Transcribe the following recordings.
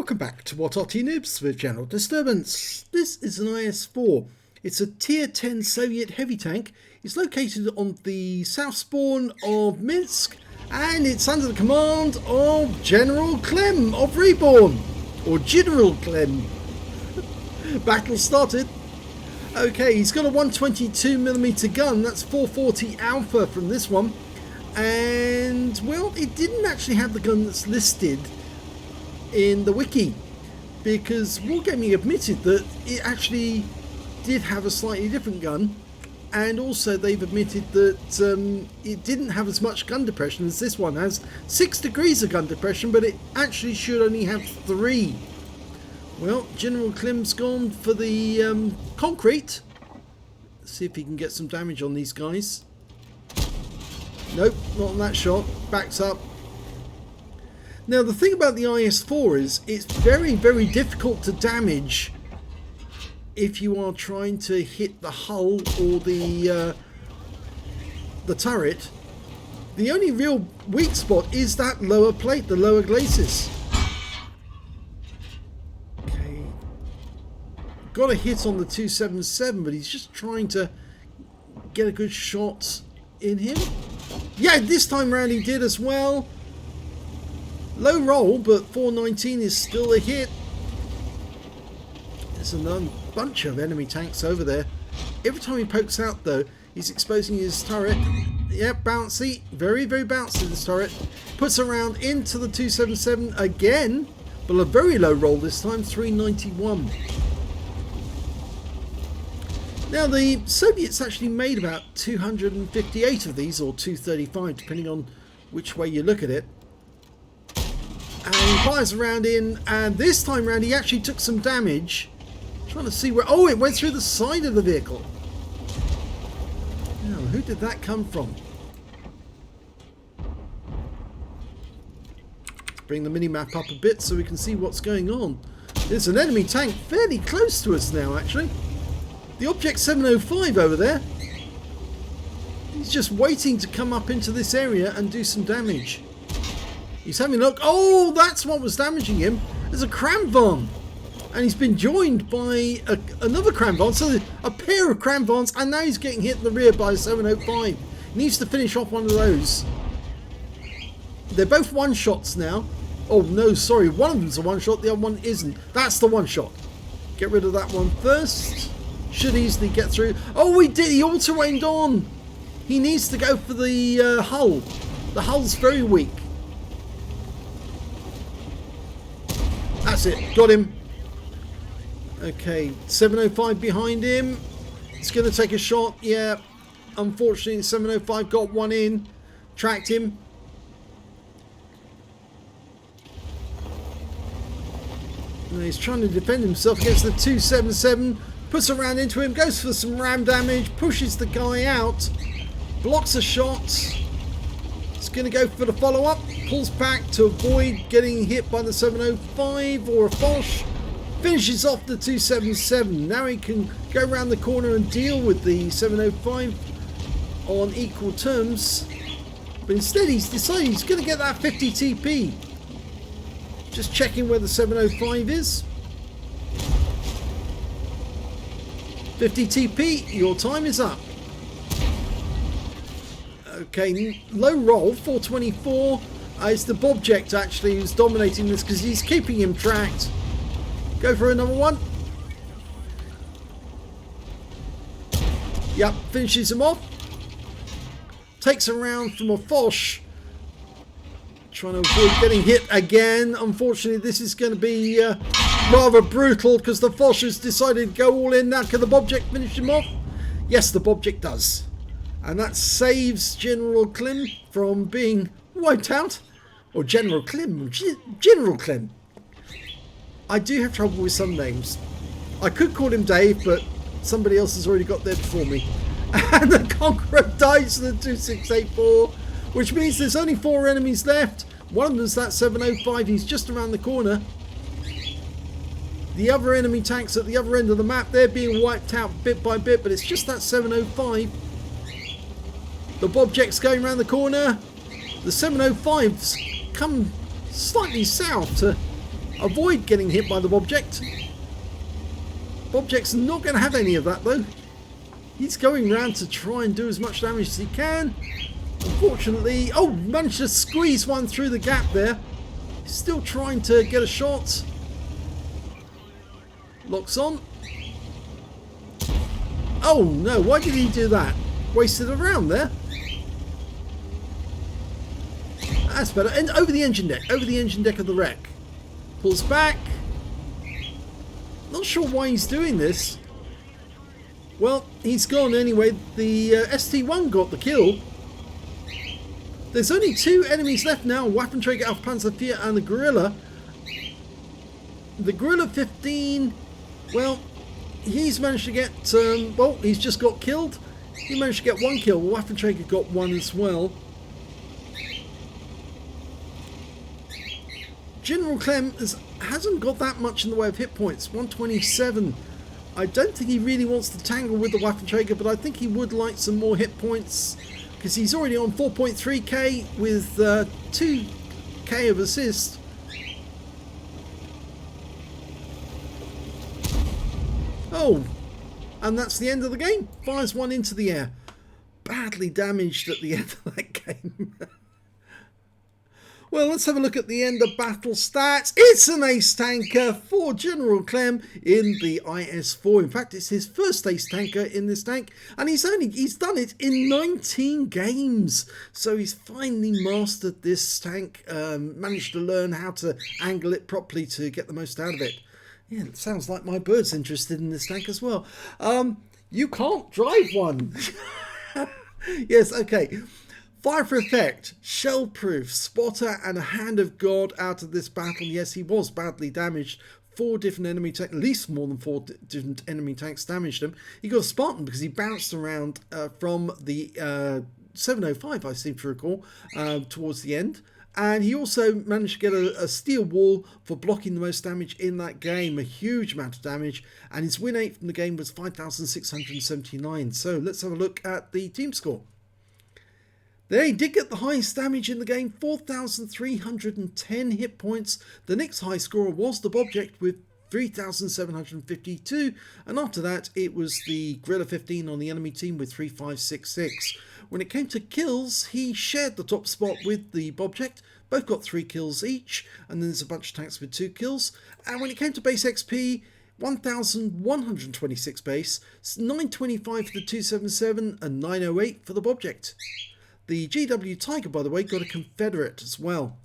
Welcome back to What Arty Noobs with General Disturbance. This is an IS-4. It's a Tier 10 Soviet heavy tank. It's located on the south spawn of Minsk, and it's under the command of General Clem of REBRN, or General Clem. Battle started. Okay, he's got a 122mm gun. That's 440 Alpha from this one. And, well, it didn't actually have the gun that's listed in the wiki, because Wargaming admitted that it actually did have a slightly different gun, and also they've admitted that it didn't have as much gun depression as this one has. 6 degrees of gun depression, but it actually should only have 3. Well, General Clem's gone for the concrete. Let's see if he can get some damage on these guys. Nope, not on that shot. Backs up. Now, the thing about the IS-4 is it's very, very difficult to damage if you are trying to hit the hull or the turret. The only real weak spot is that lower plate, the lower glacis. Okay. Got a hit on the 277, but he's just trying to get a good shot in him. Yeah, this time round he did as well. Low roll, but 419 is still a hit. There's a bunch of enemy tanks over there. Every time he pokes out, though, he's exposing his turret. Yep, bouncy. Very, very bouncy, this turret. Puts a round into the 277 again, but a very low roll this time, 391. Now, the Soviets actually made about 258 of these, or 235, depending on which way you look at it. And he fires a round in, and this time round he actually took some damage. Trying to see where... Oh, it went through the side of the vehicle. Now, who did that come from? Let's bring the mini-map up a bit so we can see what's going on. There's an enemy tank fairly close to us now, actually. The Object 705 over there. He's just waiting to come up into this area and do some damage. He's having a look. Oh, that's what was damaging him. There's a Kramvan. And he's been joined by another Kramvan. So a pair of Kramvans. And now he's getting hit in the rear by a 705. He needs to finish off one of those. They're both one-shots now. Oh, no, sorry. One of them's a one-shot. The other one isn't. That's the one-shot. Get rid of that one first. Should easily get through. Oh, he did. He auto-aimed on. He needs to go for the hull. The hull's very weak. That's it. Got him. Okay. 705 behind him. He's going to take a shot. Yeah. Unfortunately, 705 got one in. Tracked him. And he's trying to defend himself against the 277. Puts a round into him. Goes for some ram damage. Pushes the guy out. Blocks a shot. He's going to go for the follow-up. Pulls back to avoid getting hit by the 705 or a Foch. Finishes off the 277. Now he can go around the corner and deal with the 705 on equal terms. But instead he's decided he's going to get that 50 TP. Just checking where the 705 is. 50 TP, your time is up. Okay, low roll, 424. It's the Bobject actually who's dominating this because he's keeping him tracked. Go for another one. Yep, finishes him off. Takes a round from a Foch. Trying to avoid getting hit again. Unfortunately, this is going to be rather brutal because the Foch has decided to go all in. Now, can the Bobject finish him off? Yes, the Bobject does. And that saves General Clem from being wiped out. Or General Clem. General Clem. I do have trouble with some names. I could call him Dave, but somebody else has already got there before me. And the Conqueror dies to the 2684, which means there's only 4 enemies left. One of them's that 705. He's just around the corner. The other enemy tanks at the other end of the map, they're being wiped out bit by bit, but it's just that 705. The Bobject's going around the corner. The 705's come slightly south to avoid getting hit by the Bobject. Bobject's not going to have any of that though. He's going round to try and do as much damage as he can. Unfortunately, oh, managed to squeeze one through the gap there. Still trying to get a shot. Locks on. Oh no, why did he do that? Wasted a round there. That's better. And over the engine deck. Over the engine deck of the wreck. Pulls back. Not sure why he's doing this. Well, he's gone anyway. The ST1 got the kill. There's only 2 enemies left now. Waffenträger auf Panzer IV and the Gorilla. The Gorilla 15, well, he's managed to get, well, he's just got killed. He managed to get 1 kill. Waffenträger got 1 as well. General Clem hasn't got that much in the way of hit points. 127. I don't think he really wants to tangle with the Waffenträger, but I think he would like some more hit points. Because he's already on 4.3k with 2k of assist. Oh, and that's the end of the game. Fires 1 into the air. Badly damaged at the end of that game. Well, let's have a look at the end of battle stats. It's an ace tanker for General Clem in the IS-4. In fact, it's his first ace tanker in this tank, and he's done it in 19 games. So he's finally mastered this tank, managed to learn how to angle it properly to get the most out of it. Yeah, it sounds like my bird's interested in this tank as well. You can't drive one. Yes, okay. Fire for effect, shell-proof, spotter and a hand of God out of this battle. Yes, he was badly damaged. 4 different enemy tanks, at least more than 4 different enemy tanks damaged him. He got a Spartan because he bounced around from the 705, I seem to recall, towards the end. And he also managed to get a steel wall for blocking the most damage in that game. A huge amount of damage. And his win rate from the game was 5,679. So let's have a look at the team score. They did get the highest damage in the game, 4,310 hit points. The next high scorer was the Bobject with 3,752, and after that it was the Gorilla 15 on the enemy team with 3,566. When it came to kills, he shared the top spot with the Bobject. Both got 3 kills each, and then there's a bunch of tanks with 2 kills. And when it came to base XP, 1,126 base, 925 for the 277 and 908 for the Bobject. The GW Tiger, by the way, got a Confederate as well.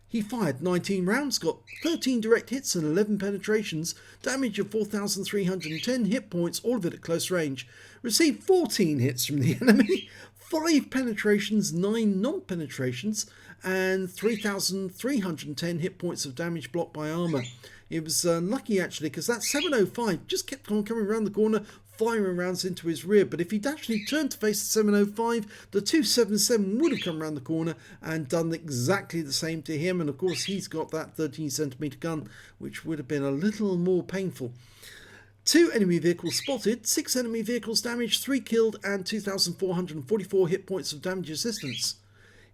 He fired 19 rounds, got 13 direct hits and 11 penetrations, damage of 4,310 hit points, all of it at close range. Received 14 hits from the enemy, 5 penetrations, 9 non-penetrations, and 3,310 hit points of damage blocked by armour. It was lucky actually, because that 705 just kept on coming around the corner, firing rounds into his rear, but if he'd actually turned to face the 705, the 277 would have come around the corner and done exactly the same to him, and of course he's got that 13cm gun, which would have been a little more painful. 2 enemy vehicles spotted, 6 enemy vehicles damaged, 3 killed, and 2,444 hit points of damage assistance.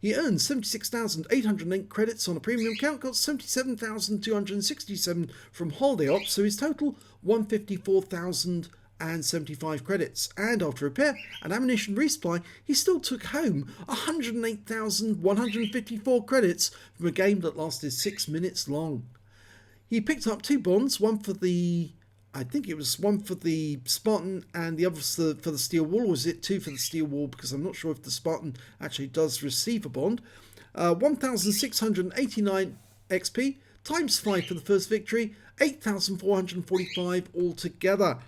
He earned 76,808 credits on a premium count, got 77,267 from holiday ops, so his total 154,075 credits. And after repair and ammunition resupply, he still took home 108,154 credits from a game that lasted 6 minutes long. He picked up 2 bonds, one for the, I think it was one for the Spartan and the other for the Steel Wall, or was it 2 for the Steel Wall, because I'm not sure if the Spartan actually does receive a bond. 1,689 XP, times 5 for the first victory, 8,445 altogether.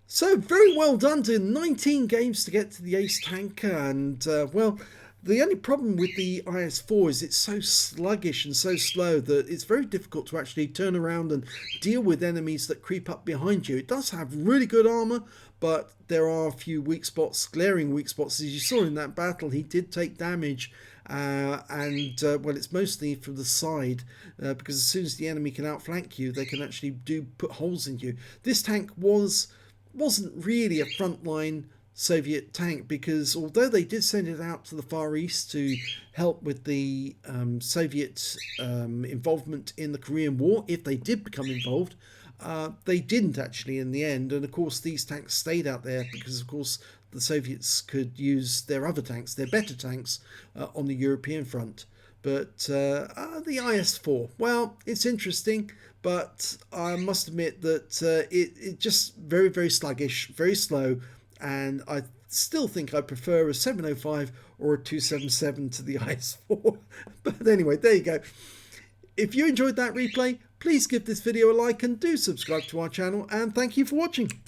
So very well done, doing 19 games to get to the ace tanker, and well, the only problem with the IS-4 is it's so sluggish and so slow that it's very difficult to actually turn around and deal with enemies that creep up behind you. It does have really good armour, but there are a few weak spots, glaring weak spots. As you saw in that battle, he did take damage, well, it's mostly from the side, because as soon as the enemy can outflank you, they can actually put holes in you. This tank wasn't really a frontline Soviet tank, because although they did send it out to the Far East to help with the Soviet involvement in the Korean War, if they did become involved, they didn't actually in the end. And of course these tanks stayed out there because of course the Soviets could use their other tanks, their better tanks, on the European front. But the IS-4, well, it's interesting, but I must admit that it just very, very sluggish, very slow, and I still think I prefer a 705 or a 277 to the IS-4. But anyway, there you go. If you enjoyed that replay, please give this video a like and do subscribe to our channel, and thank you for watching.